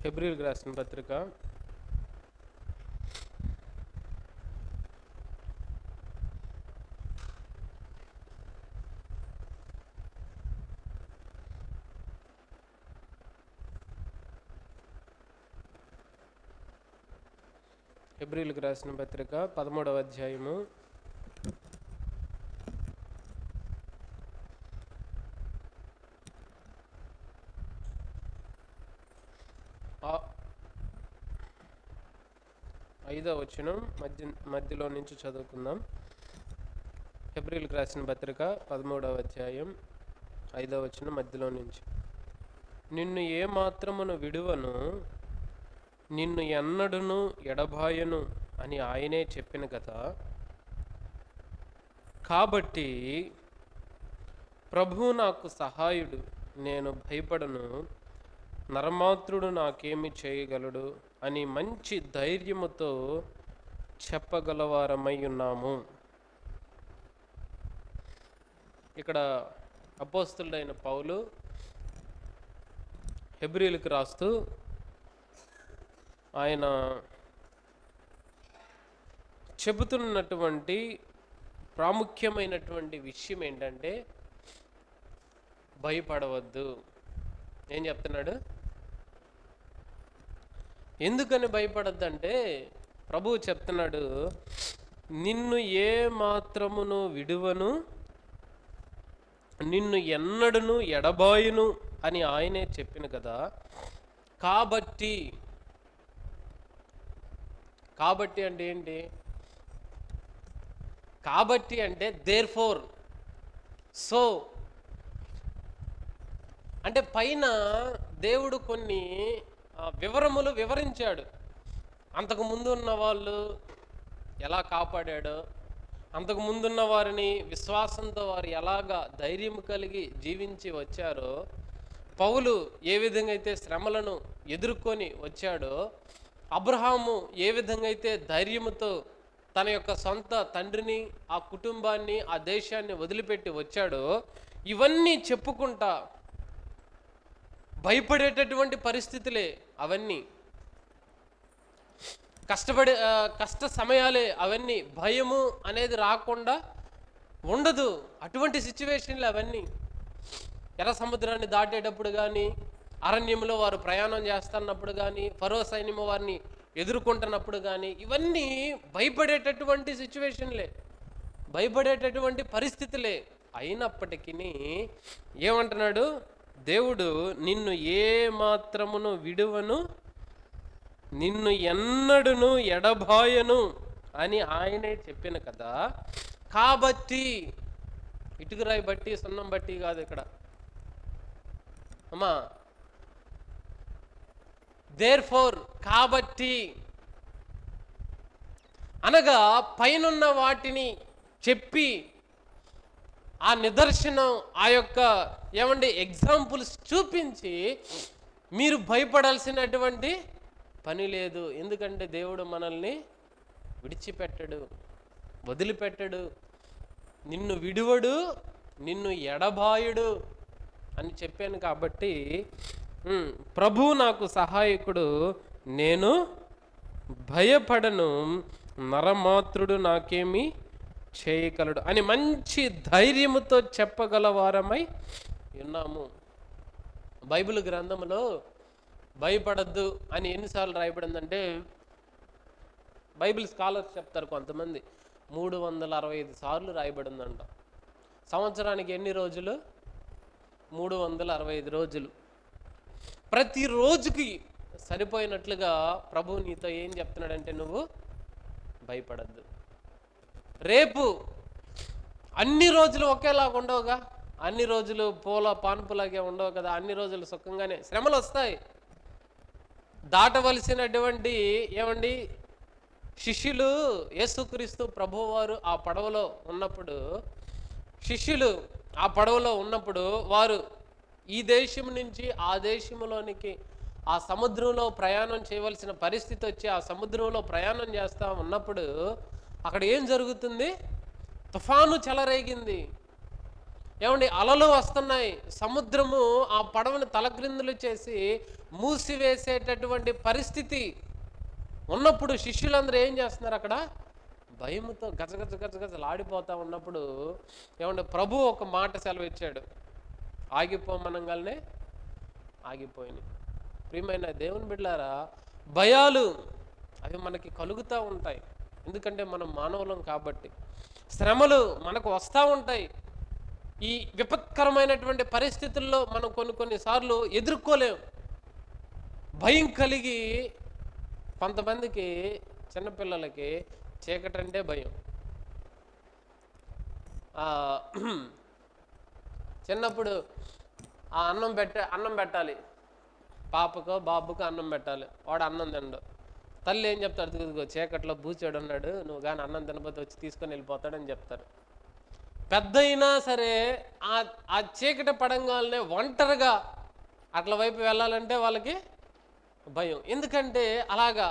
హెబ్రీయులకు రాసిన పత్రిక హెబ్రీయులకు రాసిన పత్రిక 13వ అధ్యాయము 5వ వచనం మధ్యలో నుంచి చదువుకుందాం. హెబ్రీయులకు రాసిన పత్రిక 13వ అధ్యాయం 5వ వచనం మధ్యలో నుంచి. నిన్ను ఏ మాత్రమును విడువను, నిన్ను ఎన్నడును ఎడబాయను అని ఆయనే చెప్పిన కదా. కాబట్టి ప్రభువు నాకు సహాయుడు, నేను భయపడను, నరమాత్రుడు నాకేమి చేయగలడు అని మంచి ధైర్యముతో చెప్పగలవారమై ఉన్నాము. ఇక్కడ అపోస్తలుడైన పౌలు హెబ్రీయులకు రాస్తూ ఆయన చెబుతున్నటువంటి ప్రాముఖ్యమైనటువంటి విషయం ఏంటంటే భయపడవద్దు. ఏం చెప్తున్నాడు? ఎందుకని భయపడద్దంటే ప్రభువు చెప్తున్నాడు, నిన్ను ఏ మాత్రమును విడువను, నిన్ను ఎన్నడును ఎడబాయును అని ఆయనే చెప్పిన కదా. కాబట్టి అంటే ఏంటి? కాబట్టి అంటే దేర్ ఫోర్, సో అంటే పైన దేవుడు కొన్ని వివరములు వివరించాడు. అంతకు ముందు ఉన్న వాళ్ళు ఎలా కాపాడాడో, అంతకు ముందున్న వారిని విశ్వాసంతో వారు ఎలాగా ధైర్యం కలిగి జీవించి వచ్చారో, పౌలు ఏ విధంగా అయితే శ్రమలను ఎదుర్కొని వచ్చాడో, అబ్రహాము ఏ విధంగా అయితే ధైర్యముతో తన యొక్క సొంత తండ్రిని, ఆ కుటుంబాన్ని, ఆ దేశాన్ని వదిలిపెట్టి వచ్చాడో, ఇవన్నీ చెప్పుకుంటా భయపడేటటువంటి పరిస్థితులే అవన్నీ, కష్ట సమయాలే అవన్నీ. భయము అనేది రాకుండా ఉండదు అటువంటి సిచ్యువేషన్లు అవన్నీ. ఎర్ర సముద్రాన్ని దాటేటప్పుడు కానీ, అరణ్యంలో వారు ప్రయాణం చేస్తున్నప్పుడు కానీ, ఫరో సైన్యము వారిని ఎదుర్కొంటున్నప్పుడు కానీ, ఇవన్నీ భయపడేటటువంటి సిచ్యువేషన్లే, భయపడేటటువంటి పరిస్థితులే. అయినప్పటికీ ఏమంటున్నాడు దేవుడు? నిన్ను ఏ మాత్రమును విడువను, నిన్ను ఎన్నడును ఎడబాయను అని ఆయనే చెప్పిన కదా. కాబట్టి ఇటుకరాయి బట్టి సున్నం బట్టి కాదు ఇక్కడ అమ్మా. దేర్ ఫోర్, కాబట్టి అనగా పైనున్న వాటిని చెప్పి ఆ నిదర్శనం, ఆ యొక్క ఎగ్జాంపుల్స్ చూపించి మీరు భయపడాల్సినటువంటి పని లేదు. ఎందుకంటే దేవుడు మనల్ని విడిచిపెట్టడు, వదిలిపెట్టడు, నిన్ను విడువడు, నిన్ను ఎడబాయుడు అని చెప్పాను. కాబట్టి ప్రభువు నాకు సహాయకుడు, నేను భయపడను, నరమాత్రుడు నాకేమీ చేయగలడు అని మంచి ధైర్యముతో చెప్పగలవారమై ఉన్నాము. బైబిల్ గ్రంథంలో భయపడద్దు అని ఎన్నిసార్లు రాయబడిందంటే, బైబిల్ స్కాలర్స్ చెప్తారు కొంతమంది 365 సార్లు రాయబడిందంట. సంవత్సరానికి ఎన్ని రోజులు? 365 రోజులు. ప్రతి రోజుకి సరిపోయినట్లుగా ప్రభువు నీతో ఏం చెప్తున్నాడంటే, నువ్వు భయపడద్దు. రేపు అన్ని రోజులు ఒకేలాగా ఉండవుగా, అన్ని రోజులు పాన్పులాగే ఉండవు కదా. అన్ని రోజులు సుఖంగానే, శ్రమలు వస్తాయి. దాటవలసినటువంటి శిష్యులు యేసుక్రీస్తు ప్రభువారు ఆ పడవలో ఉన్నప్పుడు, శిష్యులు ఆ పడవలో ఉన్నప్పుడు వారు ఈ దేశం నుంచి ఆ దేశంలోనికి ఆ సముద్రంలో ప్రయాణం చేయవలసిన పరిస్థితి వచ్చి ఆ సముద్రంలో ప్రయాణం చేస్తూ ఉన్నప్పుడు అక్కడ ఏం జరుగుతుంది? తుఫాను చెలరేగింది. ఏమండి, అలలు వస్తున్నాయి, సముద్రము ఆ పడవని తలక్రిందులు చేసి మూసివేసేటటువంటి పరిస్థితి ఉన్నప్పుడు శిష్యులందరూ ఏం చేస్తున్నారు? అక్కడ భయముతో గజగజ గజగజలాడిపోతా ఉన్నప్పుడు ఏమంటే ప్రభు ఒక మాట సెలవిచ్చాడు, ఆగిపోమనగానే ఆగిపోయినాయి. ప్రియమైన దేవుని బిడ్డలారా, భయాలు అవి మనకి కలుగుతూ ఉంటాయి. ఎందుకంటే మనం మానవులం కాబట్టి. శ్రమలు మనకు వస్తూ ఉంటాయి. ఈ విపత్కరమైనటువంటి పరిస్థితుల్లో మనం కొన్నిసార్లు ఎదుర్కోలేం. భయం కలిగి కొంతమందికి, చిన్నపిల్లలకి చీకటి అంటే భయం. చిన్నప్పుడు ఆ అన్నం పెట్టాలి, పాపకో బాబుకో అన్నం పెట్టాలి, వాడు అన్నం తినడు. తల్లి ఏం చెప్తాడు? ఇదిగో చీకట్లో బూచాడు ఉన్నాడు, నువ్వు కానీ అన్నం తినకపోతే వచ్చి తీసుకొని వెళ్ళిపోతాడని చెప్తారు. పెద్ద అయినా సరే ఆ చీకటి పడంగానే ఒంటరిగా అట్ల వైపు వెళ్ళాలంటే వాళ్ళకి భయం. ఎందుకంటే అలాగా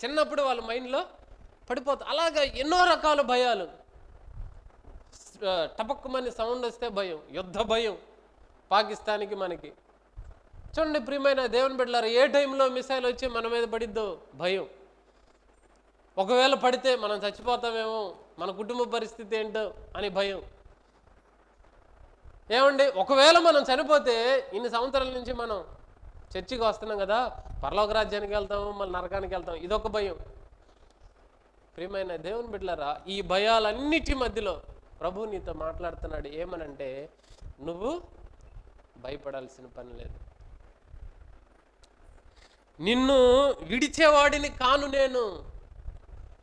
చిన్నప్పుడు వాళ్ళ మైండ్లో పడిపోతుంది. అలాగా ఎన్నో రకాల భయాలు. టపక్కుమని సౌండ్ వస్తే భయం, యుద్ధ భయం పాకిస్తాన్కి మనకి. చూడండి ప్రియమైన దేవుని బిడ్డలారా, ఏ టైంలో మిసైల్ వచ్చి మన మీద పడిద్దో భయం. ఒకవేళ పడితే మనం చచ్చిపోతామేమో, మన కుటుంబ పరిస్థితి ఏంటో అని భయం. ఏమండి, ఒకవేళ మనం చనిపోతే ఇన్ని సంవత్సరాల నుంచి మనం చర్చికి వస్తున్నాం కదా, పరలోక రాజ్యానికి వెళ్తాము, మళ్ళీ నరకానికి వెళ్తాం, ఇదొక భయం. ప్రియమైన దేవుని బిడ్డలారా, ఈ భయాలన్నిటి మధ్యలో ప్రభు నీతో మాట్లాడుతున్నాడు. ఏమనంటే, నువ్వు భయపడాల్సిన పని లేదు. నిన్ను విడిచేవాడిని కాను నేను,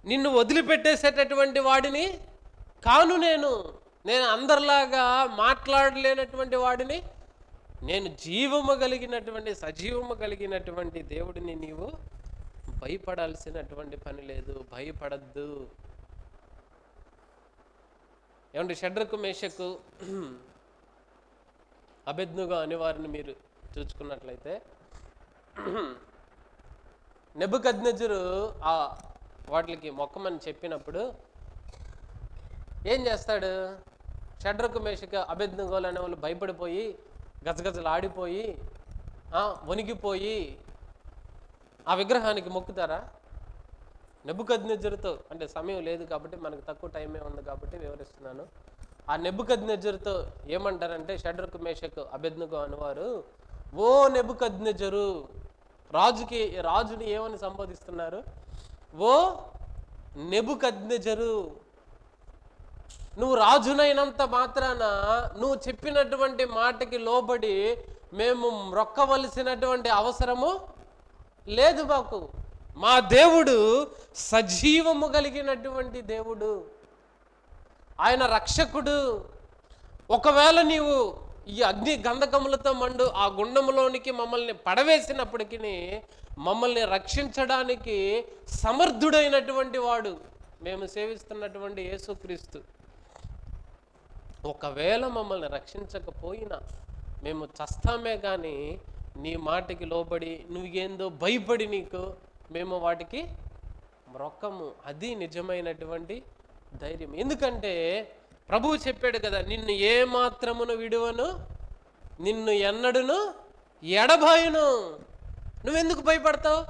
నిన్ను వదిలిపెట్టేసేటటువంటి వాడిని కాను నేను అందరిలాగా మాట్లాడలేనటువంటి వాడిని, నేను జీవము కలిగినటువంటి, సజీవము కలిగినటువంటి దేవుడిని. నీవు భయపడాల్సినటువంటి పని లేదు, భయపడద్దు. ఏమంటే షడ్రకు మేషకు అబేద్నెగో అనే వారిని మీరు చూసుకున్నట్లయితే, నెబుకద్నెజరు ఆ వాటికి మొక్కమని చెప్పినప్పుడు ఏం చేస్తాడు? షడ్రకు మేషకు అబేద్నెగోలు అనే వాళ్ళు భయపడిపోయి గజగజలు ఆడిపోయి వణిగిపోయి ఆ విగ్రహానికి మొక్కుతారా? నెబుకద్నెజరుతో, అంటే సమయం లేదు కాబట్టి మనకు తక్కువ టైమే ఉంది కాబట్టి వివరిస్తున్నాను. ఆ నెబుకద్నెజరుతో ఏమంటారంటే, షడ్రకు మేషకు అబేద్నెగో అనేవారు, ఓ నెబుకద్నెజరు, రాజుని ఏమని సంబోధిస్తున్నారు? ఓ నెబుకద్నెజరు, నువ్వు రాజునైనంత మాత్రాన నువ్వు చెప్పినటువంటి మాటకి లోబడి మేము మొక్కవలసినటువంటి అవసరము లేదు మాకు. మా దేవుడు సజీవము కలిగినటువంటి దేవుడు, ఆయన రక్షకుడు. ఒకవేళ నీవు ఈ అగ్ని గంధకములతో మండు ఆ గుండములోనికి మమ్మల్ని పడవేసినప్పటికీ మమ్మల్ని రక్షించడానికి సమర్థుడైనటువంటి వాడు మేము సేవిస్తున్నటువంటి యేసుక్రీస్తు. ఒకవేళ మమ్మల్ని రక్షించకపోయినా మేము చస్తామే కానీ నీ మాటకి లోబడి, నువ్వేందో భయపడి నీకు మేము వాటికి మొక్కము. అది నిజమైనటువంటి ధైర్యం. ఎందుకంటే ప్రభువు చెప్పాడు కదా, నిన్ను ఏ మాత్రమును విడువను, నిన్ను ఎన్నడును ఎడబాయును. నువ్వెందుకు భయపడతావు?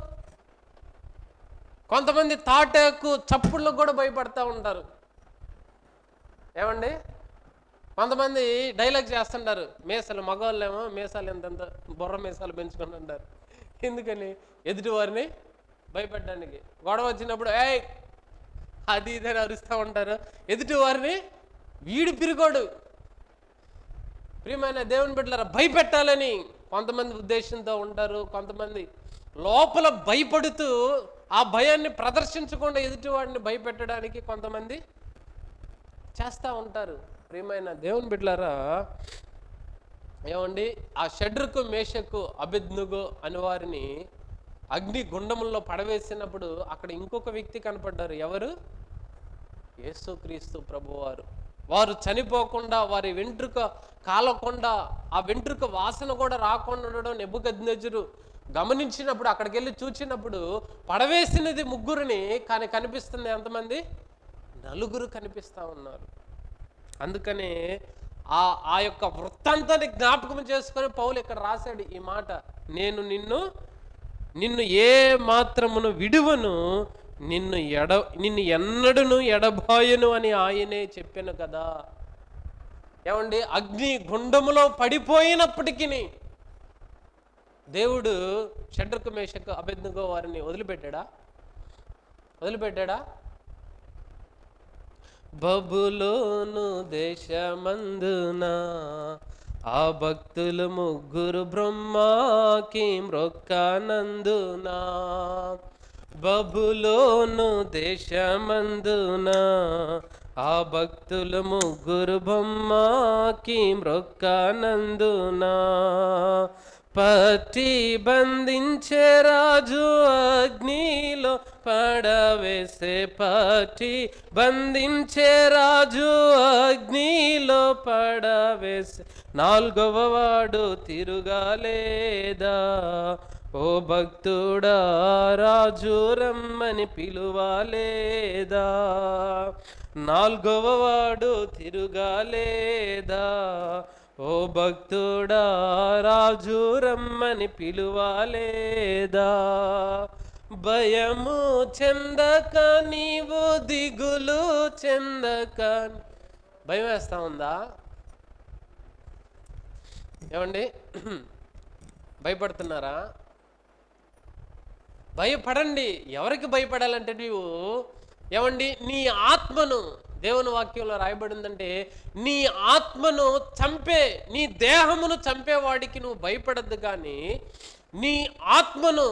కొంతమంది తాటాకు చప్పుళ్ళకు కూడా భయపడతా ఉంటారు. ఏమండి, కొంతమంది డైలాగ్ చేస్తుంటారు, మీసాలు మగవాళ్ళేమో మీసాలు ఎంతెంత బుర్ర మీసాలు పెంచుకొని ఉంటారు. ఎందుకని? ఎదుటి వారిని భయపెట్టడానికి. గొడవ వచ్చినప్పుడు అది ఇదని అరుస్తూ ఉంటారు. ఎదుటి వారిని వీడు పిరుగోడు. ప్రియమైన దేవుని బిడ్డలారా, భయపెట్టాలని కొంతమంది ఉద్దేశంతో ఉంటారు. కొంతమంది లోపల భయపడుతూ ఆ భయాన్ని ప్రదర్శించకుండా ఎదుటివాడిని భయపెట్టడానికి కొంతమంది చేస్తూ ఉంటారు. ప్రియమైన దేవుని బిడ్డలారా, ఏమండి, ఆ షడ్రకు మేషకు అబేద్నెగో అని వారిని అగ్ని గుండముల్లో పడవేసినప్పుడు అక్కడ ఇంకొక వ్యక్తి కనపడ్డారు. ఎవరు? యేసుక్రీస్తు ప్రభువారు. వారు చనిపోకుండా, వారి వెంట్రుక కాలకుండా, ఆ వెంట్రుక వాసన కూడా రాకుండా ఉండడం నెబుకద్నెజరు గమనించినప్పుడు, అక్కడికి వెళ్ళి చూచినప్పుడు పడవేసినది ముగ్గురిని, కానీ కనిపిస్తుంది ఎంతమంది? నలుగురు కనిపిస్తూ ఉన్నారు. అందుకనే ఆ ఆ యొక్క వృత్తాంతాన్ని జ్ఞాపకం చేసుకొని పౌలు ఇక్కడ రాశాడు ఈ మాట, నేను నిన్ను ఏ మాత్రమును విడువను, నిన్ను ఎన్నడను ఎడబాయను అని ఆయనే చెప్పాను కదా. ఏమండి, అగ్ని గుండములో పడిపోయినప్పటికీ దేవుడు షడ్రకు మేషకు అబేద్నెగో వారిని వదిలిపెట్టాడా? బబులోను దేశమందున ఆ భక్తులు ముగ్గురు బ్రహ్మాకి మ్రొక్కనందున, బబులోను దేశమందున ఆ భక్తులు ముగ్గురు బ్రహ్మాకి మ్రొక్కనందున, పట్టి బంధించే రాజు అగ్నిలో పడవేసే, పట్టి బంధించే రాజు అగ్నిలో పడవేసే, నాలుగవ వాడు తిరుగాలేదా, ఓ భక్తుడా రాజు రమ్మని పిలువాలేదా, నాలుగవ వాడు తిరుగాలేదా, ఓ భక్తుడా రాజు రమ్మని పిలువాలేదా, భయము చెందక నీవు దిగులు చెందక. భయం వేస్తా ఉందా? ఏమండి, భయపడుతున్నారా? భయపడండి. ఎవరికి భయపడాలంటే నీవు, ఏమండి, నీ ఆత్మను, దేవుని వాక్యంలో రాయబడిందంటే నీ ఆత్మను చంపే, నీ దేహమును చంపేవాడికి నువ్వు భయపడద్దు, కానీ నీ ఆత్మను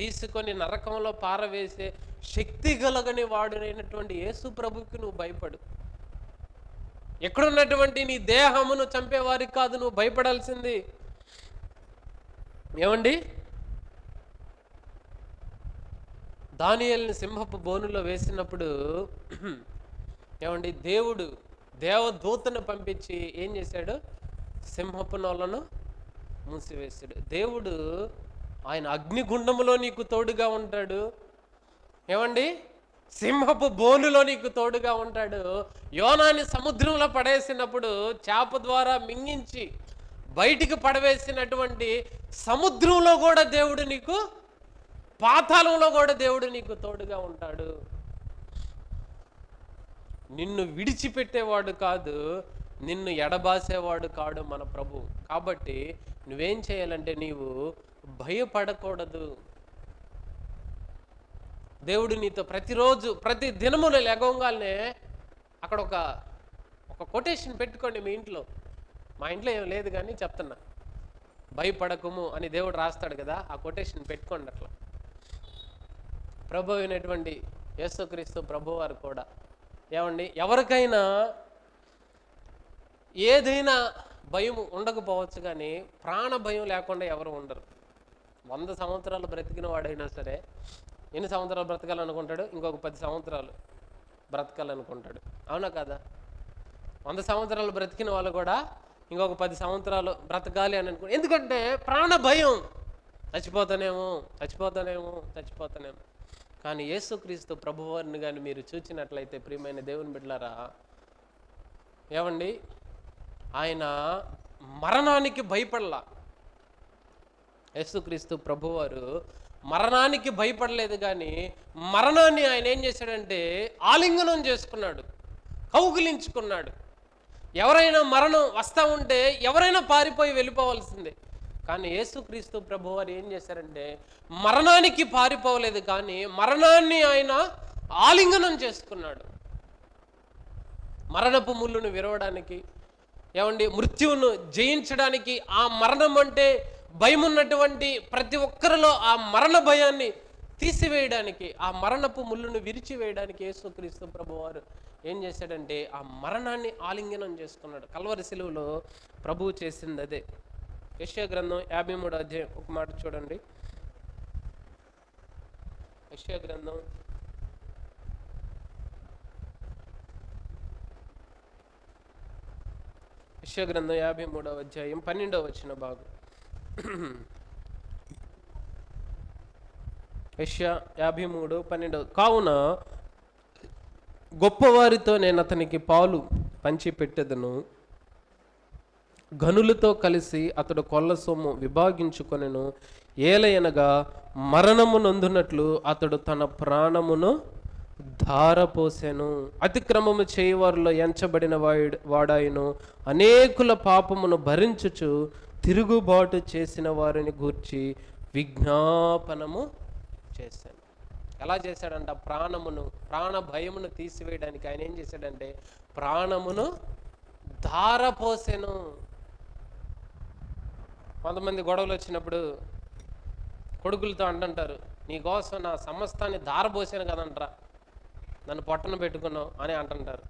తీసుకొని నరకంలో పారవేసే శక్తి కలగని వాడునైనటువంటి యేసు ప్రభుకి నువ్వు భయపడు. ఎక్కడున్నటువంటి నీ దేహమును చంపేవారికి కాదు నువ్వు భయపడాల్సింది. ఏమండి, దానియేలుని సింహపు బోనులో వేసినప్పుడు ఏమండి, దేవదూతను పంపించి ఏం చేశాడు? సింహపు నోలను మూసివేశాడు. దేవుడు ఆయన అగ్నిగుండములో నీకు తోడుగా ఉంటాడు. ఏమండి, సింహపు బోనులో నీకు తోడుగా ఉంటాడు. యోనాని సముద్రంలో పడేసినప్పుడు చేప ద్వారా మింగించి బయటికి పడవేసినటువంటి సముద్రంలో కూడా దేవుడు నీకు, పాతాళంలో కూడా దేవుడు నీకు తోడుగా ఉంటాడు. నిన్ను విడిచిపెట్టేవాడు కాదు, నిన్ను ఎడబాసేవాడు కాడు మన ప్రభు. కాబట్టి నువ్వేం చేయాలంటే నీవు భయపడకూడదు. దేవుడు నీతో ప్రతిరోజు ప్రతి దినములు లెగంగానే అక్కడ ఒక కొటేషన్ పెట్టుకోండి మీ ఇంట్లో. మా ఇంట్లో ఏం లేదు కానీ చెప్తున్నా, భయపడకుము అని దేవుడు రాస్తాడు కదా, ఆ కొటేషన్ పెట్టుకోండి. అట్లా ప్రభు అయినటువంటి యేసుక్రీస్తు ప్రభు వారు కూడా, ఏమండి, ఎవరికైనా ఏదైనా భయం ఉండకపోవచ్చు, కానీ ప్రాణ భయం లేకుండా ఎవరు ఉండరు. 100 సంవత్సరాలు బ్రతికిన వాడైనా సరే ఎన్ని సంవత్సరాలు బ్రతకాలనుకుంటాడు? ఇంకొక 10 సంవత్సరాలు బ్రతకాలనుకుంటాడు. అవునా కదా? 100 సంవత్సరాలు బ్రతికిన వాళ్ళు కూడా ఇంకొక 10 సంవత్సరాలు బ్రతకాలి అని అనుకో. ఎందుకంటే ప్రాణ భయం, చచ్చిపోతానేమో. కానీ యేసుక్రీస్తు ప్రభువారిని కానీ మీరు చూచినట్లయితే ప్రియమైన దేవుని బిడ్డలారా, ఏమండి, ఆయన మరణానికి భయపడలా. యేసుక్రీస్తు ప్రభువారు మరణానికి భయపడలేదు, కానీ మరణాన్ని ఆయన ఏం చేశాడంటే ఆలింగనం చేసుకున్నాడు, కౌగిలించుకున్నాడు. ఎవరైనా మరణం వస్తూ ఉంటే ఎవరైనా పారిపోయి వెళ్ళిపోవాల్సిందే, కానీ యేసుక్రీస్తు ప్రభువారు ఏం చేశారంటే మరణానికి పారిపోలేదు, కానీ మరణాన్ని ఆయన ఆలింగనం చేసుకున్నాడు. మరణపు ముళ్ళును విరవడానికి, ఏమండి, మృత్యువును జయించడానికి, ఆ మరణం అంటే భయం ఉన్నటువంటి ప్రతి ఒక్కరిలో ఆ మరణ భయాన్ని తీసివేయడానికి, ఆ మరణపు ముళ్ళును విరిచివేయడానికి యేసుక్రీస్తు ప్రభువారు ఏం చేశాడంటే ఆ మరణాన్ని ఆలింగనం చేసుకున్నాడు. కల్వరి శిలువలో ప్రభువు చేసింది అదే. యెషయా గ్రంథం 53వ అధ్యాయం ఒక మాట చూడండి. యెషయా గ్రంథం 53వ అధ్యాయం 12వ వచన భాగం. యెషయా 53:12. కావున గొప్పవారితో నేను అతనికి పాలు పంచిపెట్టెదను, గనులతో కలిసి అతడు కొల్ల సొమ్ము విభాగించుకొనెను. ఏలయనగా మరణము నొందునట్లు అతడు తన ప్రాణమును ధారపోసెను. అతిక్రమము చేయవారిలో ఎంచబడిన వాడాయను. అనేకుల పాపమును భరించుచు తిరుగుబాటు చేసిన వారిని గూర్చి విజ్ఞాపనము చేశాను. ఎలా చేశాడంట? ప్రాణ భయమును తీసివేయడానికి ఆయన ఏం చేశాడంటే ప్రాణమును ధారపోసెను. కొంతమంది గొడవలు వచ్చినప్పుడు కొడుకులతో అంటుంటారు, నీకోసం నా సమస్తాన్ని ధారపోసాను కదంటరా, నన్ను పొట్టన పెట్టుకున్నావు అని అంటుంటారు.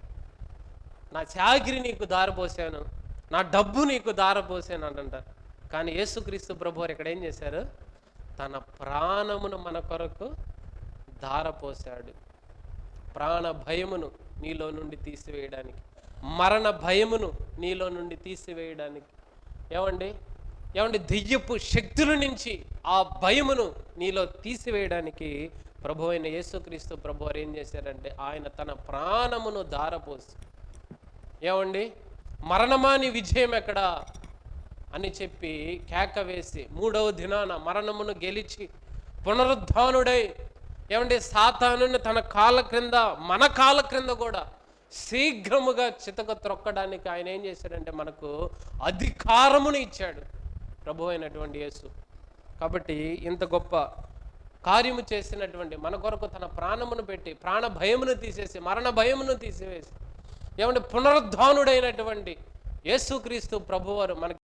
నా చాకిరి నీకు ధారపోసాను, నా డబ్బు నీకు ధారపోసాను అంటుంటారు. కానీ యేసుక్రీస్తు ప్రభువారు ఇక్కడ ఏం చేశారు? తన ప్రాణమును మన కొరకు ధారపోసాడు. ప్రాణ భయమును నీలో నుండి తీసివేయడానికి, మరణ భయమును నీలో నుండి తీసివేయడానికి, ఏమండి దెయ్యపు శక్తుల నుంచి ఆ భయమును నీలో తీసివేయడానికి ప్రభు అయిన యేసుక్రీస్తు ప్రభువారు ఏం చేశారంటే ఆయన తన ప్రాణమును ధారపోసి, ఏమండి మరణమాని విజయం ఎక్కడా అని చెప్పి కేక వేసి 3వ దినాన మరణమును గెలిచి పునరుద్ధానుడై, ఏమంటే సాతానుని తన కాళ్ళ క్రింద, మన కాళ్ళ క్రింద కూడా శీఘ్రముగా చితక త్రొక్కడానికి ఆయన ఏం చేశాడంటే మనకు అధికారమును ఇచ్చాడు ప్రభు అయినటువంటి యేసు. కాబట్టి ఇంత గొప్ప కార్యము చేసినటువంటి మన కొరకు తన ప్రాణమును పెట్టి ప్రాణ భయమును తీసేసి మరణ భయమును తీసివేసి, ఏమంటే పునరుద్ధానుడైనటువంటి యేసుక్రీస్తు ప్రభువారు మనకి